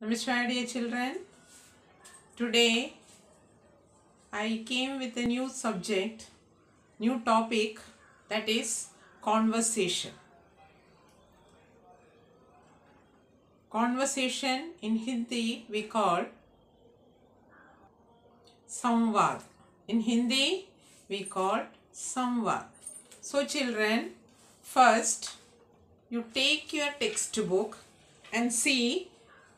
Namaskar dear children. Today I came with a new subject, new topic, that is conversation. Conversation in Hindi we call Samvad. In Hindi we call Samvad. So children, first you take your textbook and see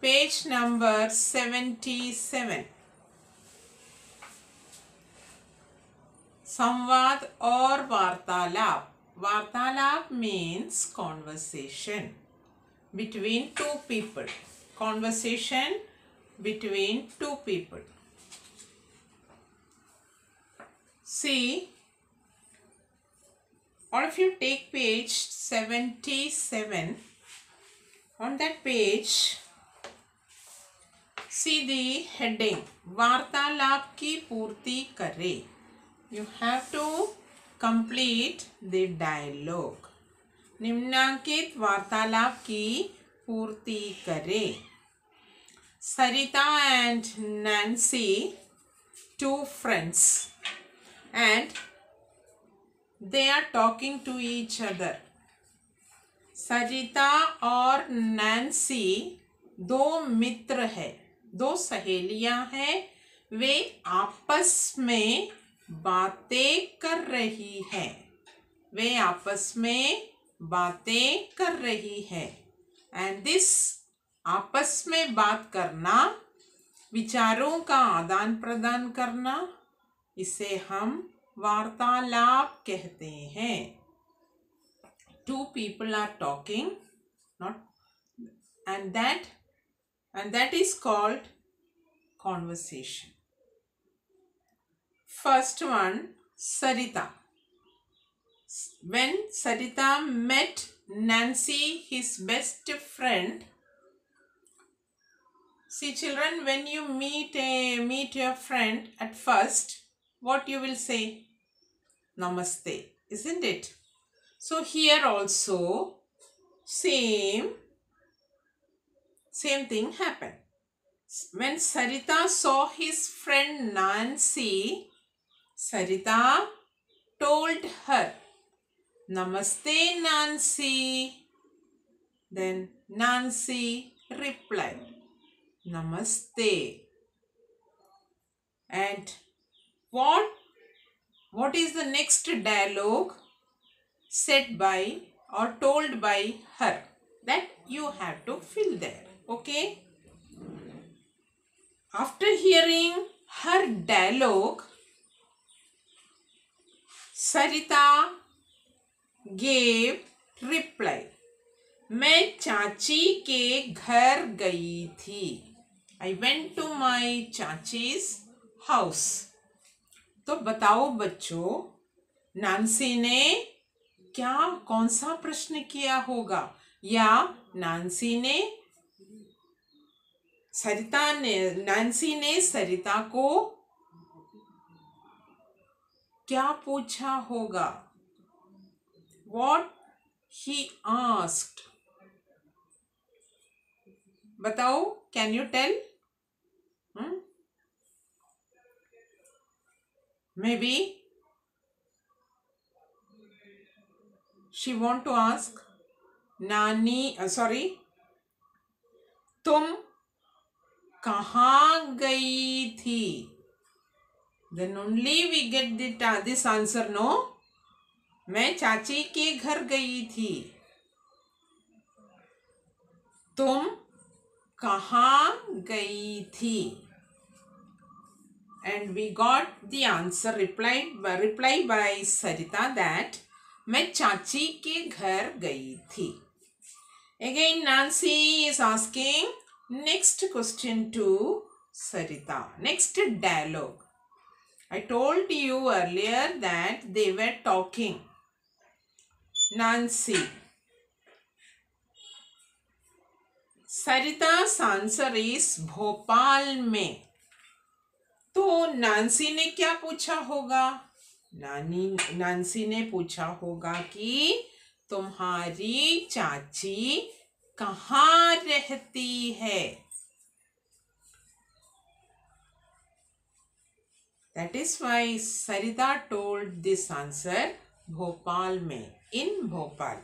page number 77. संवाद और वार्तालाप. वार्तालाप means conversation between two people. Conversation between two people. See, all of you take page 77. On that page, see the heading, वार्तालाप की पूर्ति करे. You have to complete the dialogue. निम्नांकित वार्तालाप की पूर्ति करें. Sarita and Nancy, two friends, and they are talking to each other. सरिता और नैन्सी दो मित्र है, दो सहेलियां हैं. वे आपस में बातें कर रही है. वे आपस में बातें कर रही है. एंड दिस आपस में बात करना, विचारों का आदान प्रदान करना, इसे हम वार्तालाप कहते हैं. Two people are talking, and that is called conversation. First one, Sarita. When Sarita met Nancy, his best friend. See children, when you meet your friend at first, what you will say? Namaste, isn't it? So here also same thing happened. When Sarita saw his friend Nancy, Sarita told her, Namaste Nancy. Then Nancy replied, Namaste. And what is the next dialogue said by or told by her? That you have to fill there. Okay? After hearing her dialogue, Sarita gave reply. मैं चाची के घर गई थी. I went to my चाची's house. तो बताओ बच्चों, नांसी ने कौन सा प्रश्न किया होगा? या नांसी ने सरिता को क्या पूछा होगा? What he asked? बताओ, can you tell? Maybe she want to ask, तुम कहाँ गई थी? Then only we get this answer, no? मैं चाची के घर गई थी. तुम कहाँ गई थी? And we got the answer reply by Sarita that मैं चाची के घर गई थी. Again Nancy is asking next question to Sarita. Next dialogue. I told you earlier that they were talking. Nancy. Sarita's answer is Bhopal में. तो नांसी ने क्या पूछा होगा? नांसी ने पूछा होगा कि तुम्हारी चाची कहाँ रहती है? That is why Sarita told this answer Bhopal mein, in Bhopal.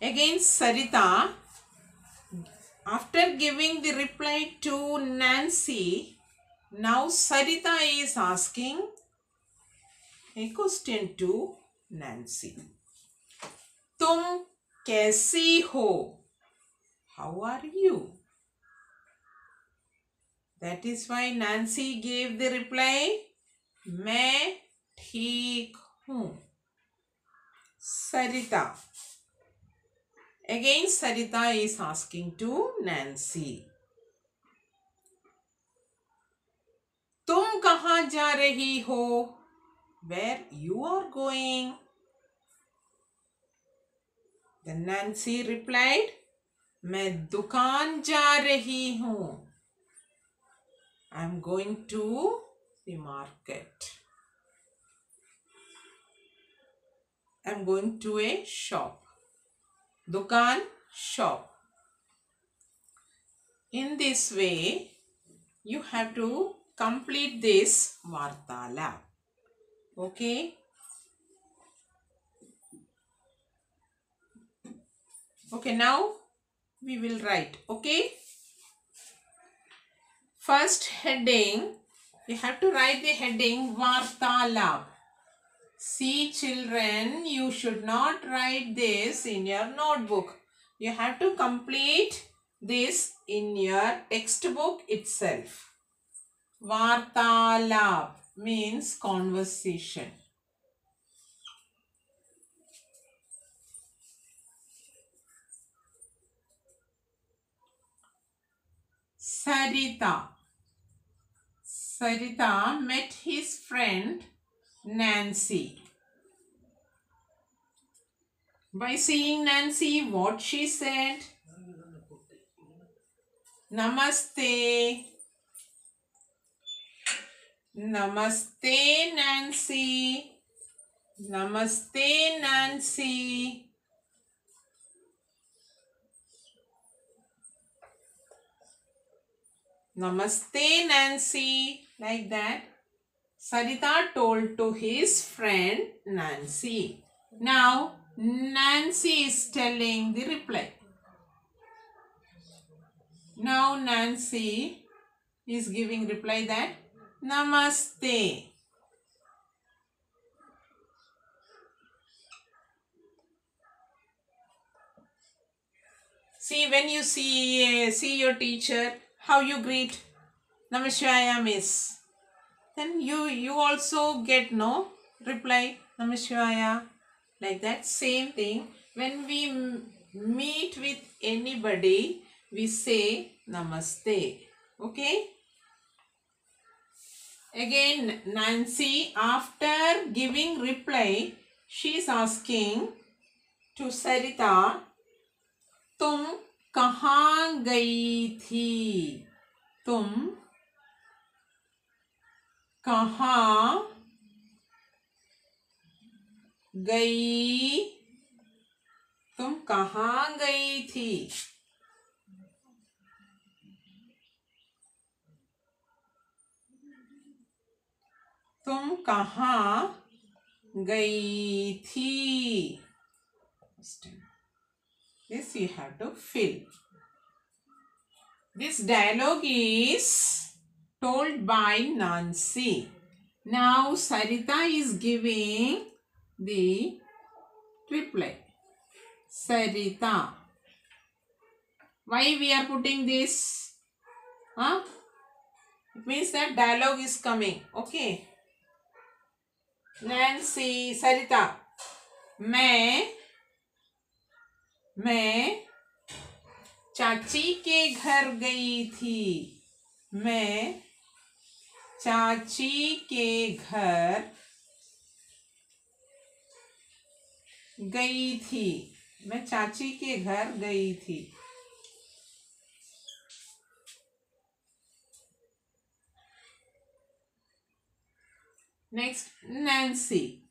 Again Sarita, after giving the reply to Nancy, now Sarita is asking a question to Nancy. तुम कैसी हो? How are you? That is why Nancy gave the reply, मैं ठीक हूँ. Sarita. Again Sarita is asking to Nancy. तुम कहाँ जा रही हो? Where you are going? Then Nancy replied, मैं दुकान जा रही हूँ. I am going to the market. I am going to a shop. Dukan, shop. In this way, you have to complete this Vartalap. Okay? Okay, now we will write. Okay? First heading, you have to write the heading Vartalap. See children, you should not write this in your notebook. You have to complete this in your textbook itself. Vartalap means conversation. Sarita. Sarita met his friend Nancy. By seeing Nancy, what she said? Namaste. Namaste, Nancy. Namaste, Nancy. Namaste, Nancy. Like that. Sarita told to his friend Nancy. Now, Nancy is telling the reply. Now, Nancy is giving reply that Namaste. See, when you see your teacher, how you greet? Namashivaya, miss. Then you also get no reply, Namashivaya. Like that, same thing. When we meet with anybody, we say Namaste. Okay? Again, Nancy, after giving reply, she is asking to Sarita, तुम कहाँ गई थी? तुम कहाँ गई? तुम कहाँ गई थी? तुम कहाँ गई थी? This you have to fill. This dialogue is told by Nancy. Now Sarita is giving the reply. Sarita. Why we are putting this? Huh? It means that dialogue is coming. Okay. Nancy, Sarita. मैं चाची के घर गई थी. मैं चाची के घर गई थी. मैं चाची के घर गई थी. Next, Nancy.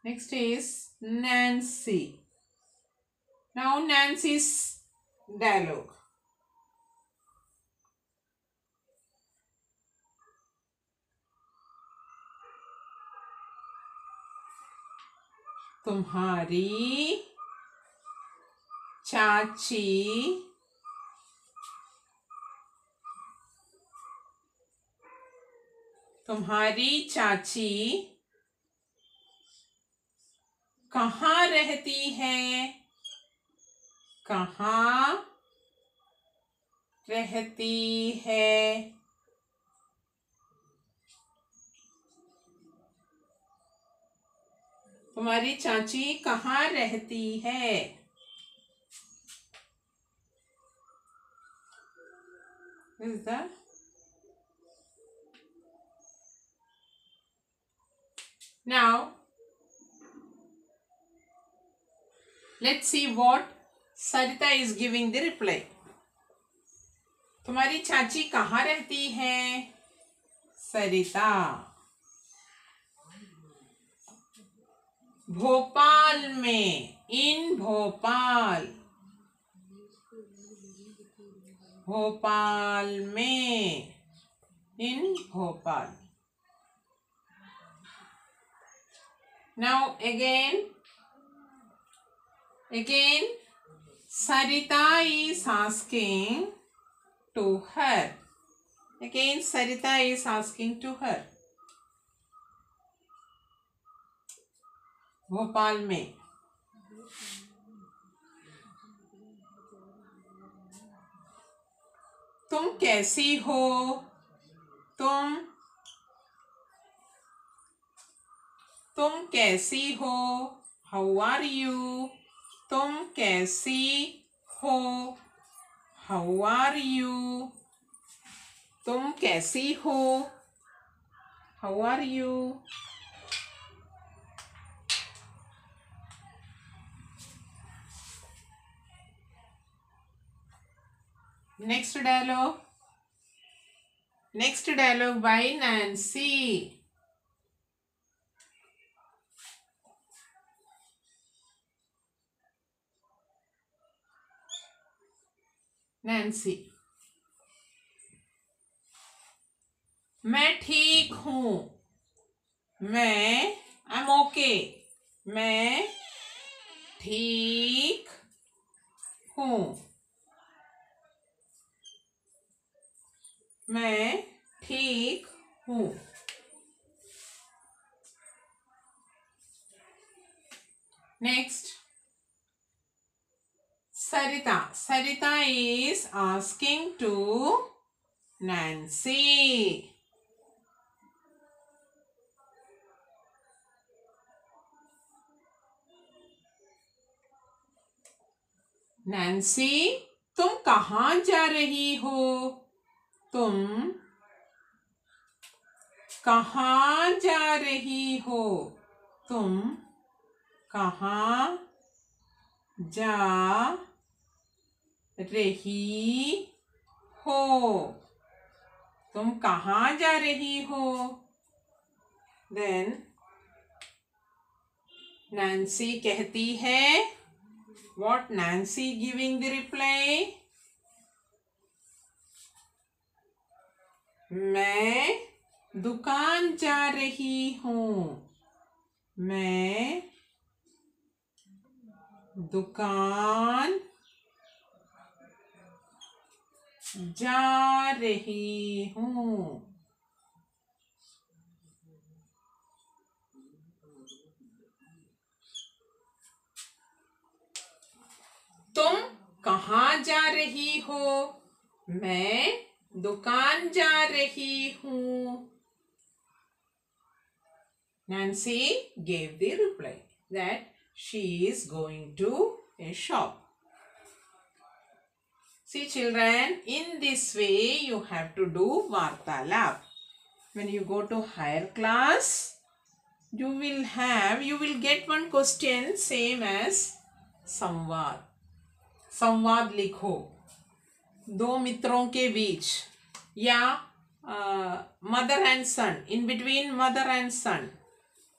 Next is Nancy. Now Nancy's dialogue. तुम्हारी चाची कहाँ रहती है? कहाँ रहती है? तुम्हारी चाची कहाँ रहती है? Is that? Now, let's see what Sarita is giving the reply. तुम्हारी चाची कहाँ रहती है? सरिता भोपाल में, इन भोपाल, भोपाल में, इन Bhopal. Now again Sarita is asking to her. Again Sarita is asking to her. Bhopal में. तुम कैसी हो? तुम कैसी हो? How are you? तुम कैसी हो? How are you? तुम कैसी हो? How are you? Next dialogue by Nancy. Nancy. मैं ठीक हूँ. I'm okay. मैं ठीक हूँ. मैं ठीक हूँ. Next, Sarita is asking to Nancy. Nancy, तुम कहाँ जा रही हो? तुम कहाँ जा रही हो? तुम कहाँ जा रही हो? तुम कहाँ जा रही हो? Then Nancy कहती है, what Nancy giving the reply? मैं दुकान जा रही हूँ. मैं दुकान जा रही हूँ. तुम कहाँ जा रही हो? मैं दुकान जा रही हूँ. Nancy gave the reply that she is going to a shop. See children, in this way you have to do Vartalap. When you go to higher class, you will get one question same as संवाद. संवाद लिखो दो मित्रों के बीच या mother and son, in between mother and son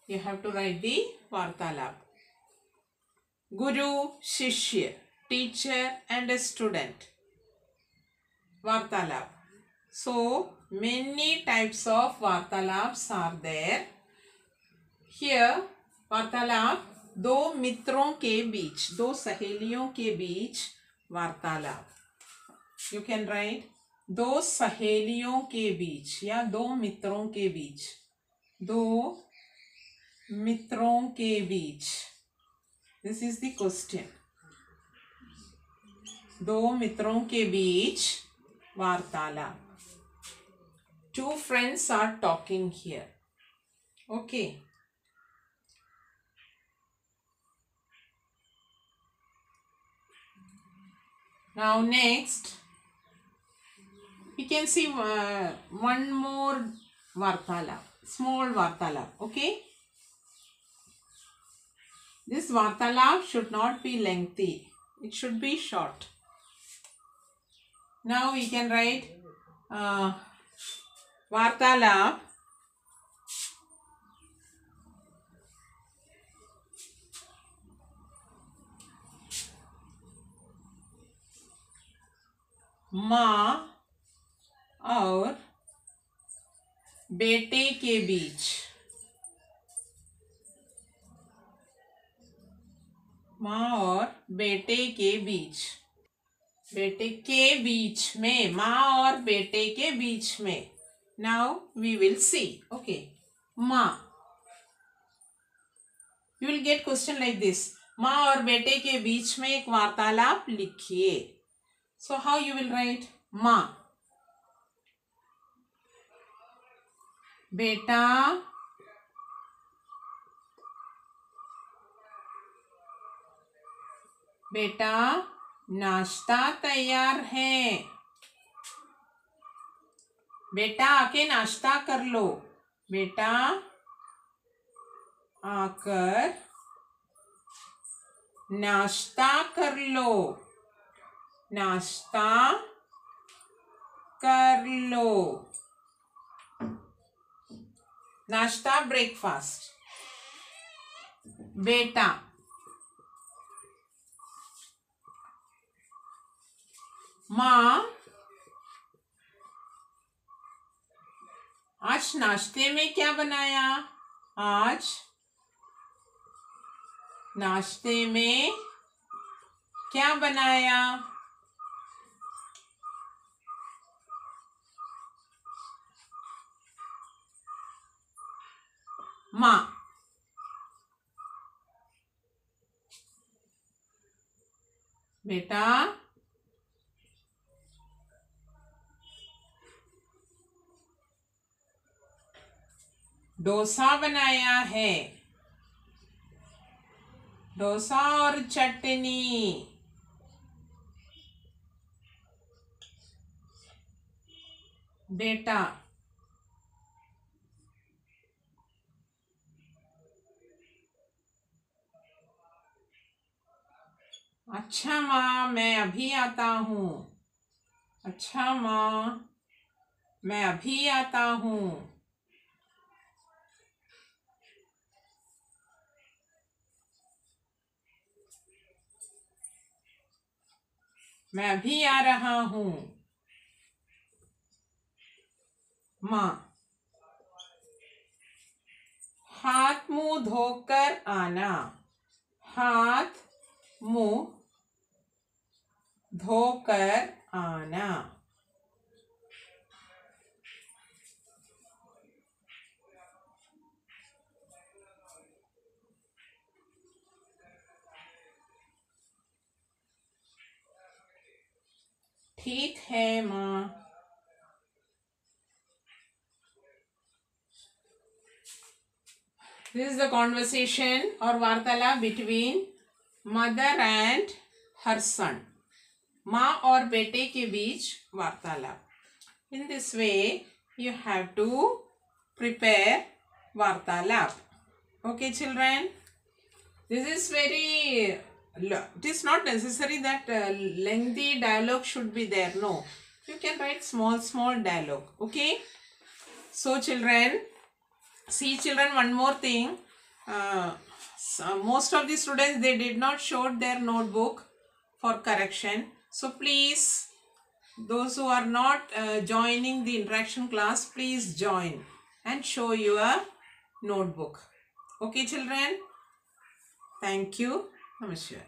you have to write the वार्तालाप. गुरु शिष्य, teacher and a student. Vartalap. So many types of vartalaps are there. Here वार्तालाप दो मित्रों के बीच, दो सहेलियों के बीच वार्तालाप. यू कैन राइट दो सहेलियों के बीच या दो मित्रों के बीच. दो मित्रों के बीच. This is the question. दो मित्रों के बीच वार्तालाप. Two friends are talking here. Okay. Now next, we can see one more vartalap, small vartalap. Okay. This vartalap should not be lengthy. It should be short. Now we can write वार्तालाप माँ और बेटे के बीच. माँ और बेटे के बीच. बेटे के बीच में. माँ और बेटे के बीच में. Now we will see. Okay. माँ. You will get question like this. माँ और बेटे के बीच में एक वार्तालाप लिखिए. So how you will write? माँ. बेटा बेटा नाश्ता तैयार है. बेटा आके नाश्ता कर लो. बेटा आकर नाश्ता कर लो. नाश्ता कर लो. नाश्ता ब्रेकफास्ट. बेटा माँ आज नाश्ते में क्या बनाया? आज नाश्ते में क्या बनाया? माँ. बेटा डोसा बनाया है. डोसा और चटनी. बेटा अच्छा माँ मैं अभी आता हूँ. अच्छा माँ मैं अभी आता हूँ. मैं अभी आ रहा हूँ. माँ हाथ मुंह धोकर आना. हाथ मुंह धोकर आना. ठीक है माँ. This is the conversation or वार्तालाप between mother and her son. माँ और बेटे के बीच वार्तालाप. In this way, you have to prepare वार्तालाप. Okay, children. This is very. It is not necessary that lengthy dialogue should be there. No, you can write small dialogue. Okay. So, children. See children, one more thing. Most of the students, they did not show their notebook. for correction. So please, those who are not joining the interaction class, please join and show your notebook. Okay, children? Thank you. Namaskar.